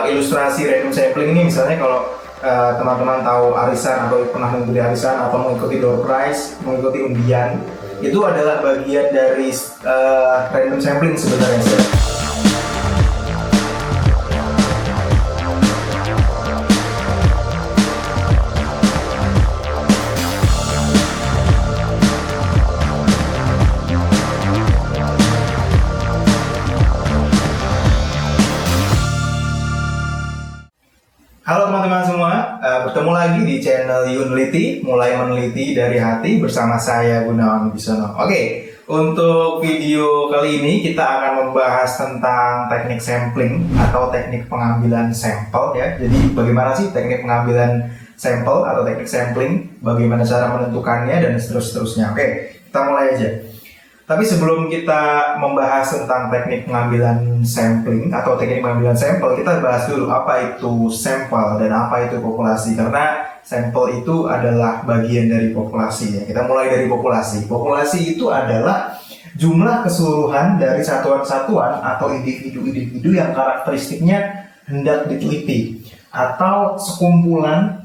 ilustrasi random sampling ini misalnya kalau teman-teman tahu arisan atau pernah mengikuti arisan atau mengikuti door prize, mengikuti undian, itu adalah bagian dari random sampling sebenarnya. Halo teman-teman semua, bertemu lagi di channel Yuneliti, mulai meneliti dari hati bersama saya Gunawan Wibisono. Oke, untuk video kali ini kita akan membahas tentang teknik sampling atau teknik pengambilan sampel ya. Jadi bagaimana sih teknik pengambilan sampel atau teknik sampling, bagaimana cara menentukannya dan seterusnya. Oke, kita mulai aja. Tapi sebelum kita membahas tentang teknik pengambilan sampling atau teknik pengambilan sampel, kita bahas dulu apa itu sampel dan apa itu populasi. Karena sampel itu adalah bagian dari populasi ya. Kita mulai dari populasi. Populasi itu adalah jumlah keseluruhan dari satuan-satuan atau individu-individu yang karakteristiknya hendak diteliti, atau sekumpulan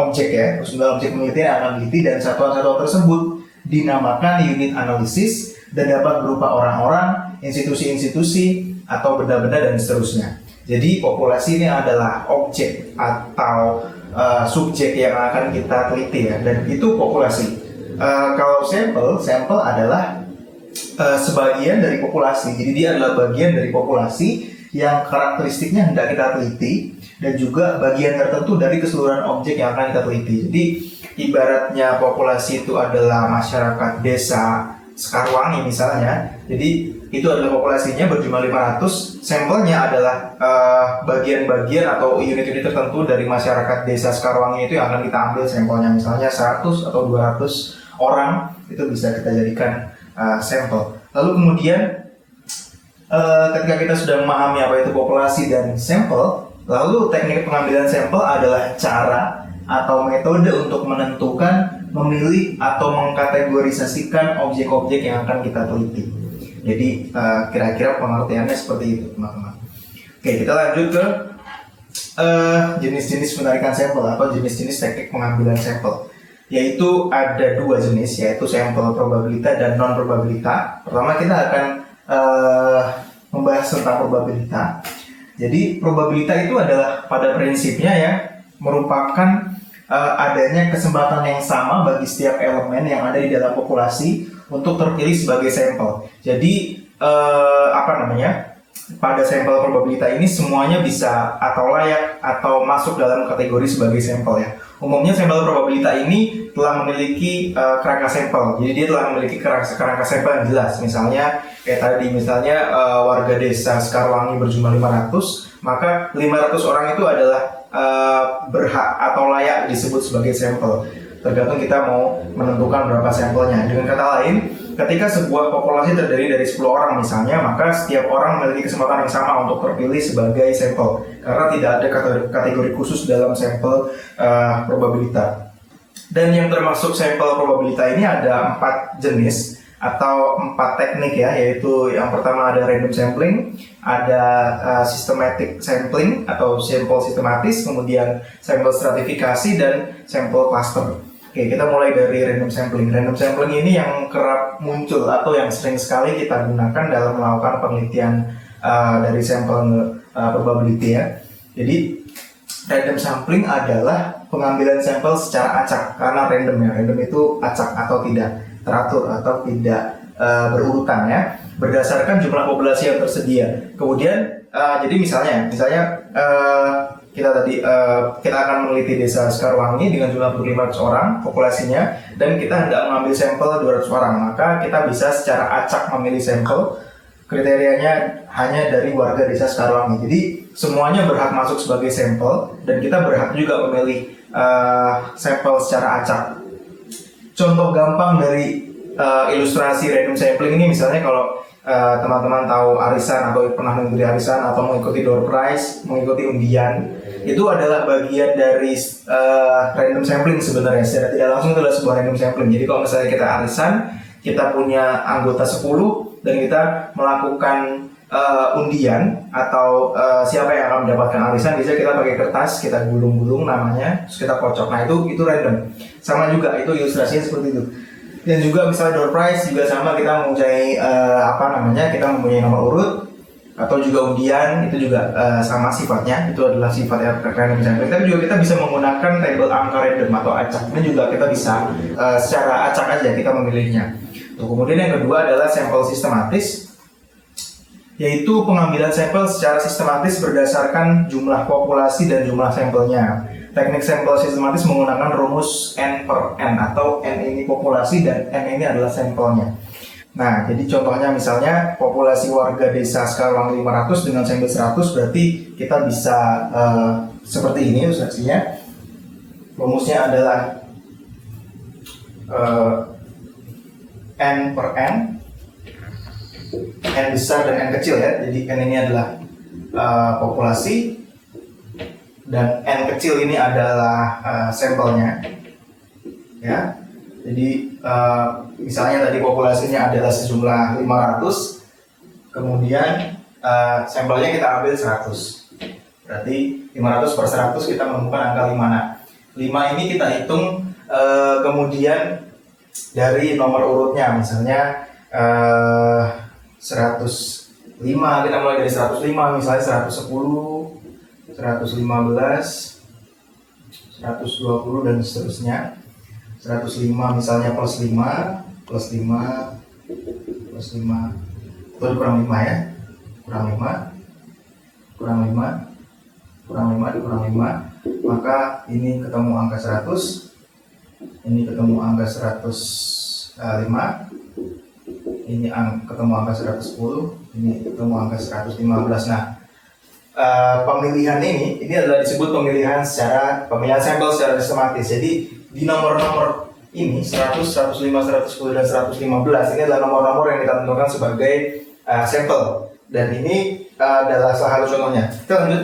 objek ya, sekumpulan objek penelitian yang akan diteliti, dan satuan-satuan tersebut dinamakan unit analisis dan dapat berupa orang-orang, institusi-institusi, atau benda-benda dan seterusnya. Jadi populasi ini adalah objek atau subjek yang akan kita teliti ya, dan itu populasi. Kalau sampel adalah sebagian dari populasi. Jadi dia adalah bagian dari populasi yang karakteristiknya hendak kita teliti dan juga bagian tertentu dari keseluruhan objek yang akan kita teliti. Jadi ibaratnya populasi itu adalah masyarakat desa Sekarwangi misalnya. Jadi itu adalah populasinya berjumlah 500. Sampelnya adalah bagian-bagian atau unit-unit tertentu dari masyarakat desa Sekarwangi itu yang akan kita ambil sampelnya. Misalnya 100 atau 200 orang itu bisa kita jadikan sampel. Lalu kemudian ketika kita sudah memahami apa itu populasi dan sampel, lalu teknik pengambilan sampel adalah cara atau metode untuk menentukan, memilih, atau mengkategorisasikan objek-objek yang akan kita teliti. Jadi kira-kira pengertiannya seperti itu, teman-teman. Oke, kita lanjut ke jenis-jenis penarikan sampel atau jenis-jenis teknik pengambilan sampel. Yaitu ada dua jenis, yaitu sampel probabilita dan non-probabilita. Pertama kita akan membahas tentang probabilita. Jadi probabilita itu adalah pada prinsipnya ya merupakan adanya kesempatan yang sama bagi setiap elemen yang ada di dalam populasi untuk terpilih sebagai sampel. Jadi pada sampel probabilita ini semuanya bisa atau layak atau masuk dalam kategori sebagai sampel ya. Umumnya sampel probabilita ini telah memiliki kerangka sampel. Jadi dia telah memiliki kerangka sampel yang jelas. Misalnya kayak tadi, warga desa Sekarwangi berjumlah 500, maka 500 orang itu adalah berhak atau layak disebut sebagai sampel. Tergantung kita mau menentukan berapa sampelnya. Dengan kata lain, ketika sebuah populasi terdiri dari 10 orang misalnya, maka setiap orang memiliki kesempatan yang sama untuk terpilih sebagai sampel. Karena tidak ada kategori khusus dalam sampel probabilita. Dan yang termasuk sampel probabilita ini ada 4 jenis atau 4 teknik ya, yaitu yang pertama ada random sampling, ada systematic sampling atau sampel sistematis, kemudian sampel stratifikasi, dan sampel cluster. Oke, kita mulai dari random sampling. Random sampling ini yang kerap muncul atau yang sering sekali kita gunakan dalam melakukan penelitian dari sampel probability ya. Jadi random sampling adalah pengambilan sampel secara acak, karena random ya. Random itu acak atau tidak teratur atau tidak berurutan ya, berdasarkan jumlah populasi yang tersedia. Kemudian jadi misalnya kita akan meneliti desa Sekarwangi dengan jumlah 500 orang populasinya, dan kita hendak mengambil sampel 200 orang, maka kita bisa secara acak memilih sampel. Kriterianya hanya dari warga desa Sekarwangi. Jadi semuanya berhak masuk sebagai sampel, dan kita berhak juga memilih sampel secara acak. Contoh gampang dari ilustrasi random sampling ini misalnya kalau teman-teman tahu arisan atau pernah mengikuti arisan atau mengikuti door prize, mengikuti undian, itu adalah bagian dari random sampling sebenarnya. Secara tidak langsung itu adalah sebuah random sampling. Jadi kalau misalnya kita arisan, kita punya anggota 10 dan kita melakukan undian atau siapa yang akan mendapatkan arisan. Biasanya kita pakai kertas, kita gulung-gulung namanya, terus kita kocok. Nah itu random. Sama juga itu ilustrasinya seperti itu. Dan juga misalnya door prize juga sama, kita mempunyai kita mempunyai nomor urut atau juga undian, itu juga sama sifatnya. Itu adalah sifat random sampling. Tapi juga kita bisa menggunakan tabel angka random atau acak. Ini juga kita bisa secara acak aja kita memilihnya. Kemudian yang kedua adalah sampel sistematis, yaitu pengambilan sampel secara sistematis berdasarkan jumlah populasi dan jumlah sampelnya. Teknik sampel sistematis menggunakan rumus N per N, atau N ini populasi dan N ini adalah sampelnya. Nah, jadi contohnya misalnya populasi warga desa Sekarwangi 500 dengan sampel 100, berarti kita bisa seperti ini ilustrasinya. Rumusnya adalah N per N, N besar dan N kecil ya. Jadi N ini adalah populasi dan N kecil ini adalah sampelnya ya. Jadi misalnya tadi populasinya adalah sejumlah 500, kemudian sampelnya kita ambil 100, berarti 500 per 100 kita menemukan angka 5. Nah, 5 ini kita hitung kemudian dari nomor urutnya. Misalnya 105, kita mulai dari 105, misalnya 110, 115, 120 dan seterusnya. 105 misalnya plus 5, plus 5, plus 5, itu kurang 5 ya, kurang 5, kurang 5, kurang 5, dikurang 5, maka ini ketemu angka 100, ini ketemu angka 105, ini ketemu angka 110, ini ketemu angka 115. Nah, pemilihan ini adalah disebut pemilihan sampel secara sistematis. Jadi di nomor-nomor ini 100, 105, 110 dan 115 ini adalah nomor-nomor yang kita tentukan sebagai sampel. Dan ini adalah salah satu contohnya. Kita lanjut.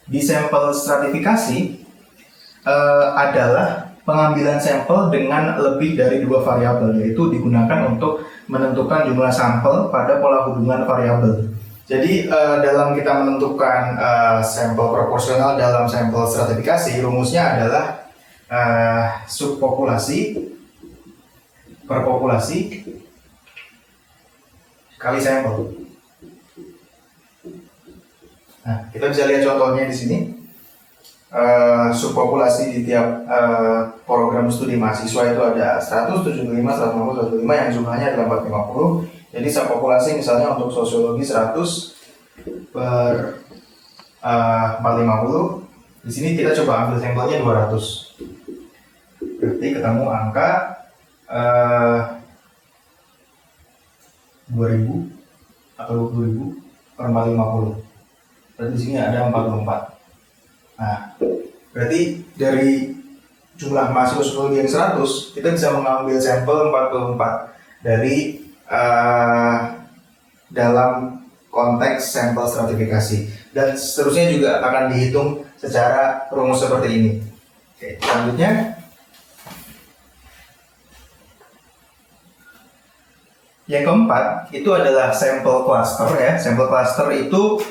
Di sampel stratifikasi adalah pengambilan sampel dengan lebih dari 2 variabel, yaitu digunakan untuk menentukan jumlah sampel pada pola hubungan variabel. Jadi dalam kita menentukan sampel proporsional dalam sampel stratifikasi, rumusnya adalah subpopulasi per populasi kali sampel. Nah, kita bisa lihat contohnya di sini. Subpopulasi di tiap program studi mahasiswa itu ada 175, 150, 125 yang jumlahnya adalah 450. Jadi subpopulasi misalnya untuk sosiologi 100 per 450. Di sini kita coba ambil sampelnya 200. Berarti ketemu angka 2000 atau 20.000 per 450. Berarti di sini ada 44. Nah, berarti dari jumlah mahasiswa sosiologi yang 100, kita bisa mengambil sampel 44 dari dalam konteks sampel stratifikasi, dan seterusnya juga akan dihitung secara rumus seperti ini. Oke, selanjutnya yang keempat itu adalah sampel cluster ya. Sampel cluster itu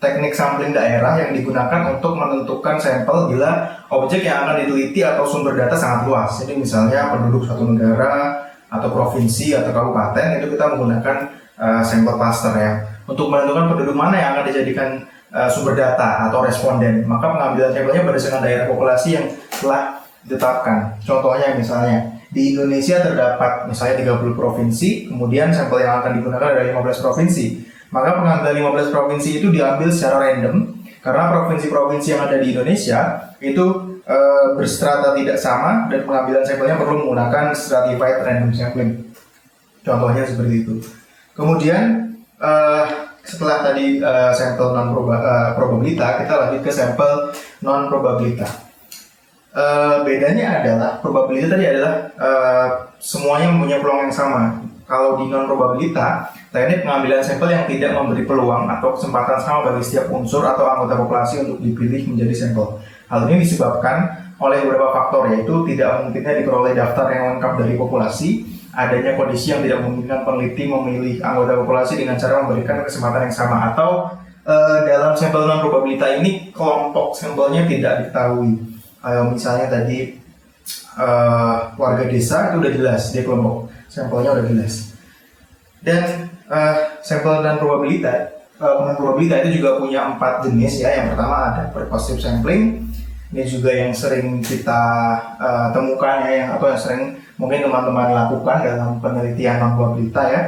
teknik sampling daerah yang digunakan untuk menentukan sampel bila objek yang akan diteliti atau sumber data sangat luas. Jadi misalnya penduduk suatu negara atau provinsi atau kabupaten, itu kita menggunakan sampel cluster ya, untuk menentukan penduduk mana yang akan dijadikan sumber data atau responden. Maka pengambilan sampelnya berdasarkan daerah populasi yang telah ditetapkan. Contohnya misalnya di Indonesia terdapat misalnya 30 provinsi, kemudian sampel yang akan digunakan adalah 15 provinsi. Maka pengambilan 15 provinsi itu diambil secara random, karena provinsi-provinsi yang ada di Indonesia itu berstrata tidak sama, dan pengambilan sampelnya perlu menggunakan stratified random sampling. Contohnya seperti itu. Kemudian setelah tadi sampel non probabilita, kita lanjut ke sampel non probabilita. Bedanya adalah probabilita tadi adalah semuanya mempunyai peluang yang sama. Kalau di non probabilita, teknik pengambilan sampel yang tidak memberi peluang atau kesempatan sama bagi setiap unsur atau anggota populasi untuk dipilih menjadi sampel. Hal ini disebabkan oleh beberapa faktor, yaitu tidak mungkinnya diperoleh daftar yang lengkap dari populasi, adanya kondisi yang tidak memungkinkan peneliti memilih anggota populasi dengan cara memberikan kesempatan yang sama, atau dalam sampel non probabilita ini kelompok sampelnya tidak diketahui. Misalnya tadi warga desa itu udah jelas, dia kelompok sampelnya udah jelas. Dan sampel non probabilita itu juga punya 4 jenis ya. Yang pertama ada purposive sampling. Ini juga yang sering kita temukan ya, yang sering mungkin teman-teman lakukan dalam penelitian non probabilita ya.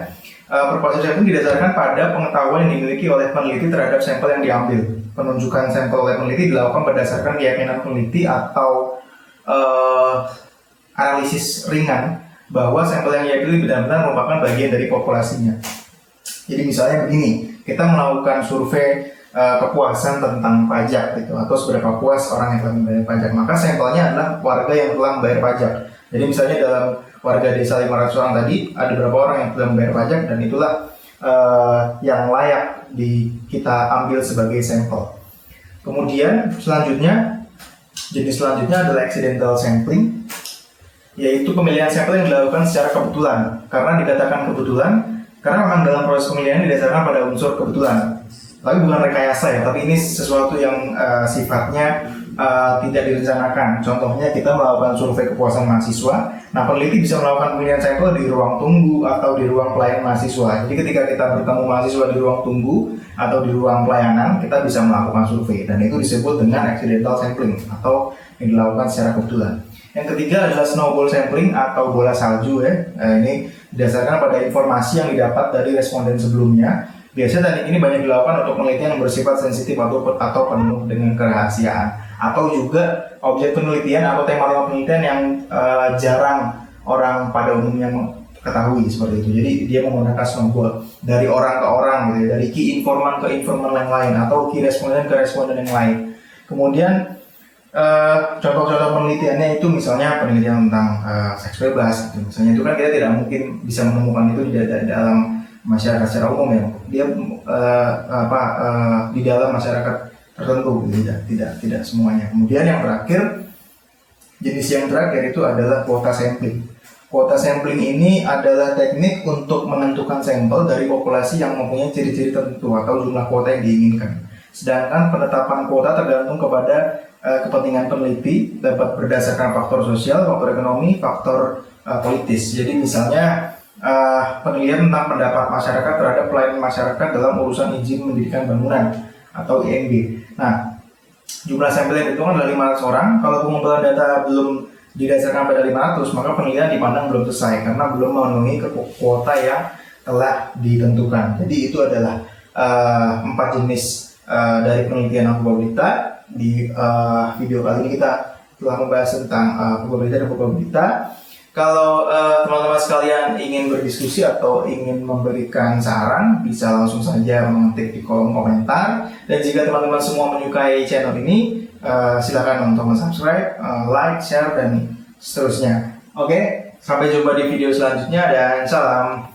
Purposive sampling didasarkan pada pengetahuan yang dimiliki oleh peneliti terhadap sampel yang diambil. Penunjukan sampel oleh peneliti dilakukan berdasarkan keyakinan peneliti atau analisis ringan bahwa sampel yang dipilih benar-benar merupakan bagian dari populasinya. Jadi misalnya begini, kita melakukan survei kepuasan tentang pajak gitu, atau seberapa puas orang yang telah membayar pajak, maka sampelnya adalah warga yang telah membayar pajak. Jadi misalnya dalam warga desa 500 orang tadi, ada berapa orang yang telah membayar pajak, dan itulah yang layak kita ambil sebagai sampel. Kemudian jenis selanjutnya adalah accidental sampling, yaitu pemilihan sampel yang dilakukan secara kebetulan. Karena dikatakan kebetulan, karena memang dalam proses pemilihan didasarkan pada unsur kebetulan. Tapi bukan rekayasa ya, tapi ini sesuatu yang sifatnya tidak direncanakan. Contohnya kita melakukan survei kepuasan mahasiswa. Nah, peneliti bisa melakukan pemilihan sampel di ruang tunggu atau di ruang pelayanan mahasiswa. Jadi ketika kita bertemu mahasiswa di ruang tunggu atau di ruang pelayanan, kita bisa melakukan survei, dan itu disebut dengan accidental sampling atau yang dilakukan secara kebetulan. Yang ketiga adalah snowball sampling atau bola salju ya. Ini berdasarkan pada informasi yang didapat dari responden sebelumnya. Biasanya teknik ini banyak dilakukan untuk penelitian yang bersifat sensitif atau penuh dengan kerahasiaan, atau juga objek penelitian atau tema-tema penelitian yang jarang orang pada umumnya ketahui seperti itu. Jadi dia menggunakan snowball dari orang ke orang gitu, dari key informan ke informan yang lain, atau key responden ke responden yang lain. Kemudian contoh-contoh penelitiannya itu misalnya penelitian tentang seks bebas gitu. Misalnya itu kan kita tidak mungkin bisa menemukan itu di dalam masyarakat secara umum ya. Dia di dalam masyarakat tertentu gitu. Tidak semuanya. Kemudian yang terakhir, jenis yang terakhir itu adalah quota sampling. Quota sampling ini adalah teknik untuk menentukan sampel dari populasi yang mempunyai ciri-ciri tertentu atau jumlah kuota yang diinginkan. Sedangkan penetapan kuota tergantung kepada kepentingan peneliti, dapat berdasarkan faktor sosial, faktor ekonomi, faktor politis. Jadi misalnya penelitian tentang pendapat masyarakat terhadap pelayanan masyarakat dalam urusan izin mendirikan bangunan atau IMB. Nah, jumlah sampel yang dihitung adalah 500 orang. Kalau pengumpulan data belum didasarkan pada 500, maka penelitian dipandang belum selesai karena belum memenuhi kuota yang telah ditentukan. Jadi itu adalah 4 jenis dari penelitian probabilita. Di video kali ini kita telah membahas tentang probabilita dan probabilita. Kalau teman-teman sekalian ingin berdiskusi atau ingin memberikan saran, bisa langsung saja mengetik di kolom komentar. Dan jika teman-teman semua menyukai channel ini, silakan untuk subscribe, like, share, dan seterusnya. Oke, sampai jumpa di video selanjutnya dan salam.